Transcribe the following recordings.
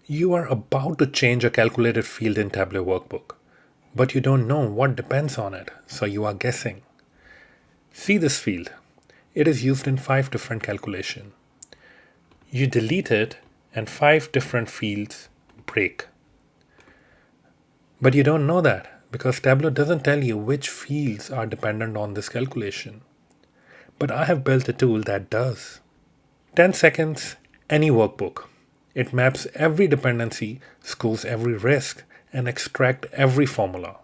You are about to change a calculated field in Tableau workbook, but you don't know what depends on it, so you are guessing. See this field. It is used in 5 different calculations. You delete it and 5 different fields break. But you don't know that because Tableau doesn't tell you which fields are dependent on this calculation. But I have built a tool that does. 10 seconds, any workbook. It maps every dependency, scores every risk, and extracts every formula.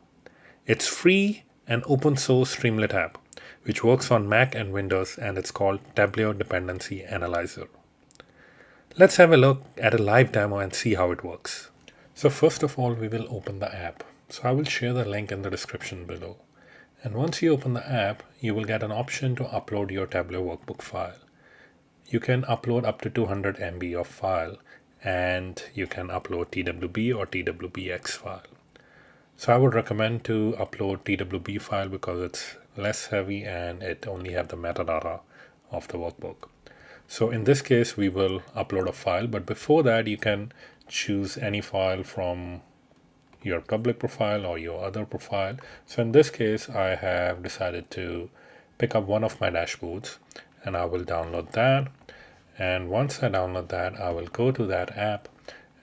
It's free and open source Streamlit app, which works on Mac and Windows, and it's called Tableau Dependency Analyzer. Let's have a look at a live demo and see how it works. So first of all, we will open the app. So I will share the link in the description below. And once you open the app, you will get an option to upload your Tableau workbook file. You can upload up to 200 MB of file, and you can upload TWB or TWBX file. So I would recommend to upload TWB file because it's less heavy and it only have the metadata of the workbook. So in this case, we will upload a file, but before that, you can choose any file from your public profile or your other profile. So in this case, I have decided to pick up one of my dashboards and I will download that. And once I download that, I will go to that app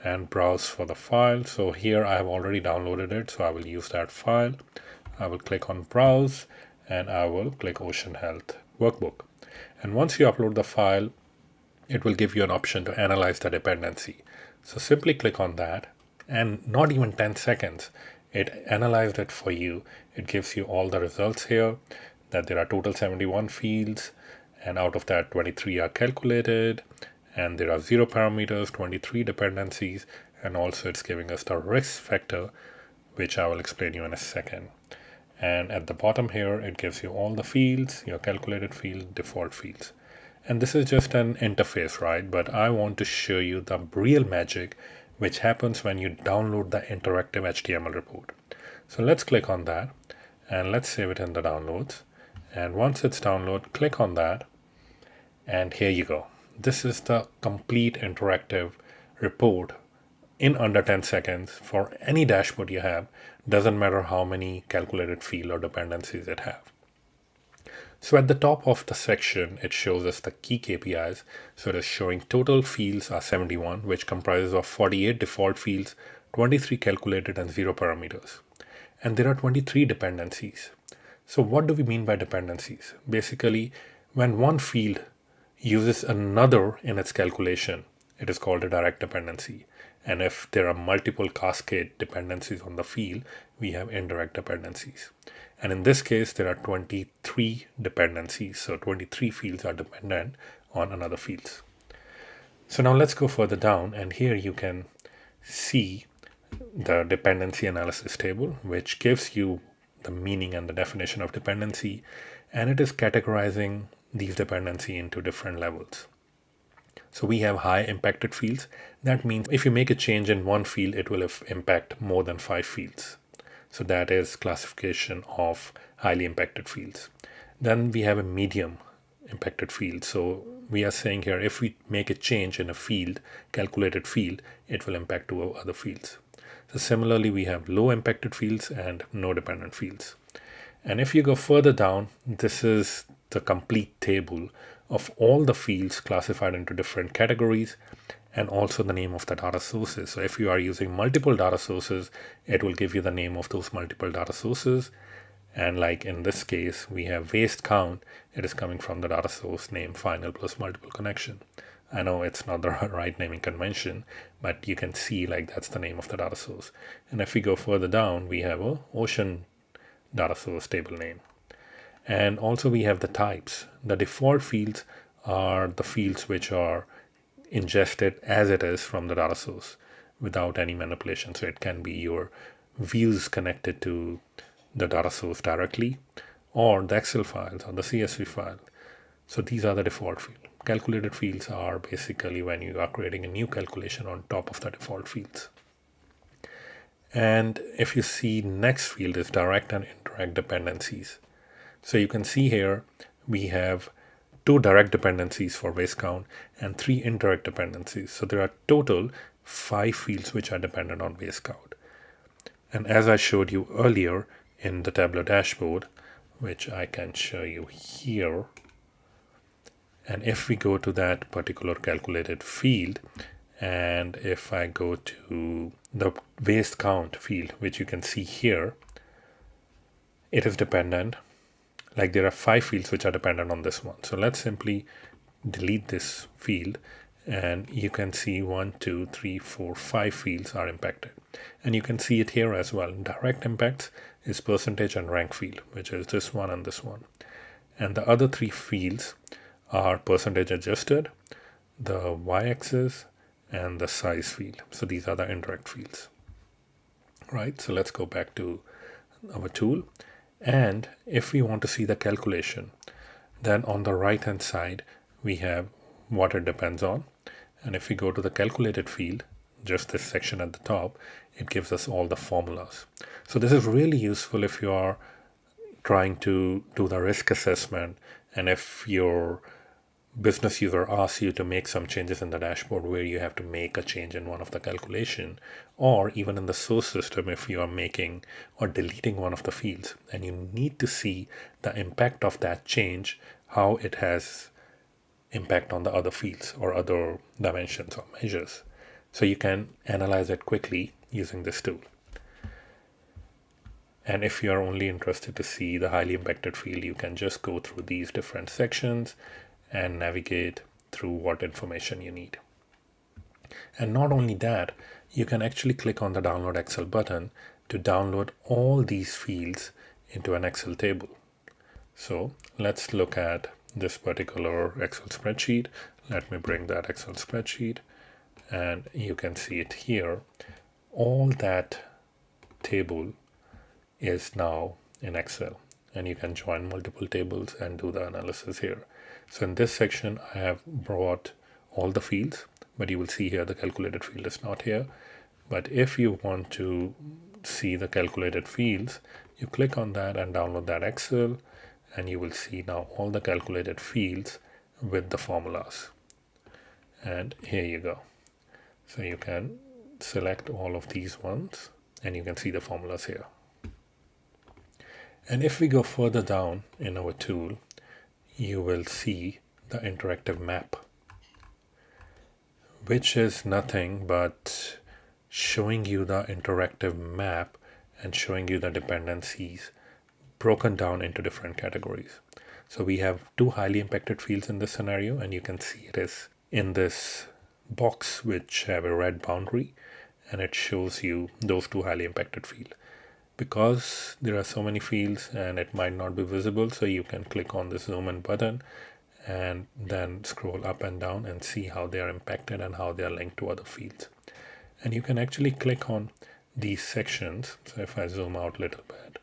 and browse for the file. So here I have already downloaded it, so I will use that file. I will click on browse and I will click Ocean Health Workbook. And once you upload the file, it will give you an option to analyze the dependency. So simply click on that, and not even 10 seconds, it analyzed it for you. It gives you all the results here, that there are total 71 fields, and out of that 23 are calculated, and there are 0 parameters, 23 dependencies, and also it's giving us the risk factor, which I will explain you in a second. And at the bottom here, it gives you all the fields, your calculated field, default fields. And this is just an interface, right? But I want to show you the real magic which happens when you download the interactive HTML report. So let's click on that and let's save it in the downloads. And once it's downloaded, click on that. And here you go. This is the complete interactive report in under 10 seconds for any dashboard you have. Doesn't matter how many calculated field or dependencies it have. So at the top of the section, it shows us the key KPIs. So it is showing total fields are 71, which comprises of 48 default fields, 23 calculated and 0 parameters. And there are 23 dependencies. So what do we mean by dependencies? Basically, when one field uses another in its calculation, it is called a direct dependency. And if there are multiple cascade dependencies on the field, we have indirect dependencies. And in this case, there are 23 dependencies. So 23 fields are dependent on another fields. So now let's go further down. And here you can see the dependency analysis table, which gives you the meaning and the definition of dependency. And it is categorizing these dependency into different levels. So we have high impacted fields. That means if you make a change in one field, it will impact more than 5 fields. So that is classification of highly impacted fields. Then we have a medium impacted field. So we are saying here, if we make a change in a field, calculated field, it will impact 2 other fields. So similarly, we have low impacted fields and no dependent fields. And if you go further down, this is the complete table of all the fields classified into different categories, and also the name of the data sources. So if you are using multiple data sources, it will give you the name of those multiple data sources. And like in this case, we have waste count. It is coming from the data source name final plus multiple connection. I know it's not the right naming convention, but you can see like that's the name of the data source. And if we go further down, we have a ocean data source table name. And also we have the types. The default fields are the fields which are ingested as it is from the data source without any manipulation. So it can be your views connected to the data source directly, or the Excel files or the CSV file. So these are the default fields. Calculated fields are basically when you are creating a new calculation on top of the default fields. And if you see, next field is direct and indirect dependencies. So you can see here we have 2 direct dependencies for waste count and 3 indirect dependencies. So there are total 5 fields which are dependent on waste count. And as I showed you earlier in the Tableau dashboard, which I can show you here, and if we go to that particular calculated field, and if I go to the waste count field, which you can see here, it is dependent. Like there are 5 fields which are dependent on this one. So let's simply delete this field, and you can see 1, 2, 3, 4, 5 fields are impacted. And you can see it here as well. Direct impacts is percentage and rank field, which is this one and this one. And the other 3 fields are percentage adjusted, the y-axis, and the size field. So these are the indirect fields. Right, so let's go back to our tool. And if we want to see the calculation, then on the right hand side, we have what it depends on. And if we go to the calculated field, just this section at the top, it gives us all the formulas. So this is really useful if you are trying to do the risk assessment, and if your business user asks you to make some changes in the dashboard where you have to make a change in one of the calculation, or even in the source system if you are making or deleting one of the fields, and you need to see the impact of that change, how it has impact on the other fields or other dimensions or measures. So you can analyze it quickly using this tool. And if you are only interested to see the highly impacted field, you can just go through these different sections and navigate through what information you need. And not only that, you can actually click on the download Excel button to download all these fields into an Excel table. So let's look at this particular Excel spreadsheet. Let me bring that Excel spreadsheet, and you can see it here. All that table is now in Excel, and you can join multiple tables and do the analysis here. So in this section, I have brought all the fields, but you will see here the calculated field is not here. But if you want to see the calculated fields, you click on that and download that Excel, and you will see now all the calculated fields with the formulas. And here you go. So you can select all of these ones, and you can see the formulas here. And if we go further down in our tool, you will see the interactive map, which is nothing but showing you the interactive map and showing you the dependencies broken down into different categories. So we have 2 highly impacted fields in this scenario, and you can see it is in this box which have a red boundary, and it shows you those 2 highly impacted fields. Because there are so many fields and it might not be visible, so you can click on this zoom in button and then scroll up and down and see how they are impacted and how they are linked to other fields. And you can actually click on these sections. So if I zoom out a little bit,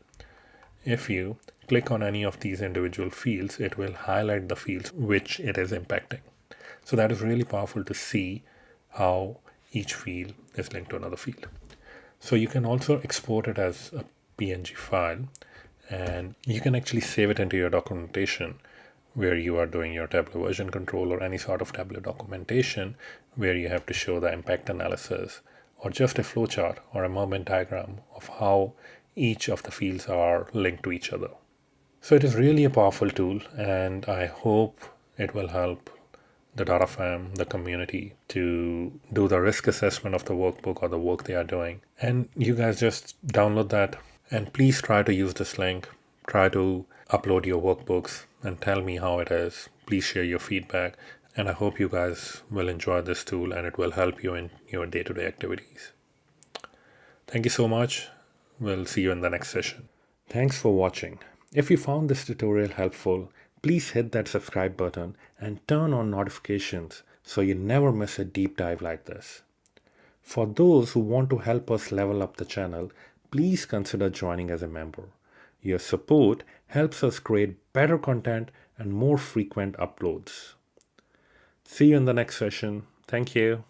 if you click on any of these individual fields, it will highlight the fields which it is impacting. So that is really powerful to see how each field is linked to another field. So you can also export it as a PNG file, and you can actually save it into your documentation where you are doing your Tableau version control or any sort of Tableau documentation where you have to show the impact analysis or just a flowchart or a moment diagram of how each of the fields are linked to each other. So it is really a powerful tool, and I hope it will help the data fam, the community, to do the risk assessment of the workbook or the work they are doing. And you guys just download that, and please try to use this link. Try to upload your workbooks and tell me how it is. Please share your feedback, and I hope you guys will enjoy this tool and it will help you in your day-to-day activities. Thank you so much. We'll see you in the next session. Thanks for watching. If you found this tutorial helpful, please hit that subscribe button and turn on notifications so you never miss a deep dive like this. For those who want to help us level up the channel, please consider joining as a member. Your support helps us create better content and more frequent uploads. See you in the next session. Thank you.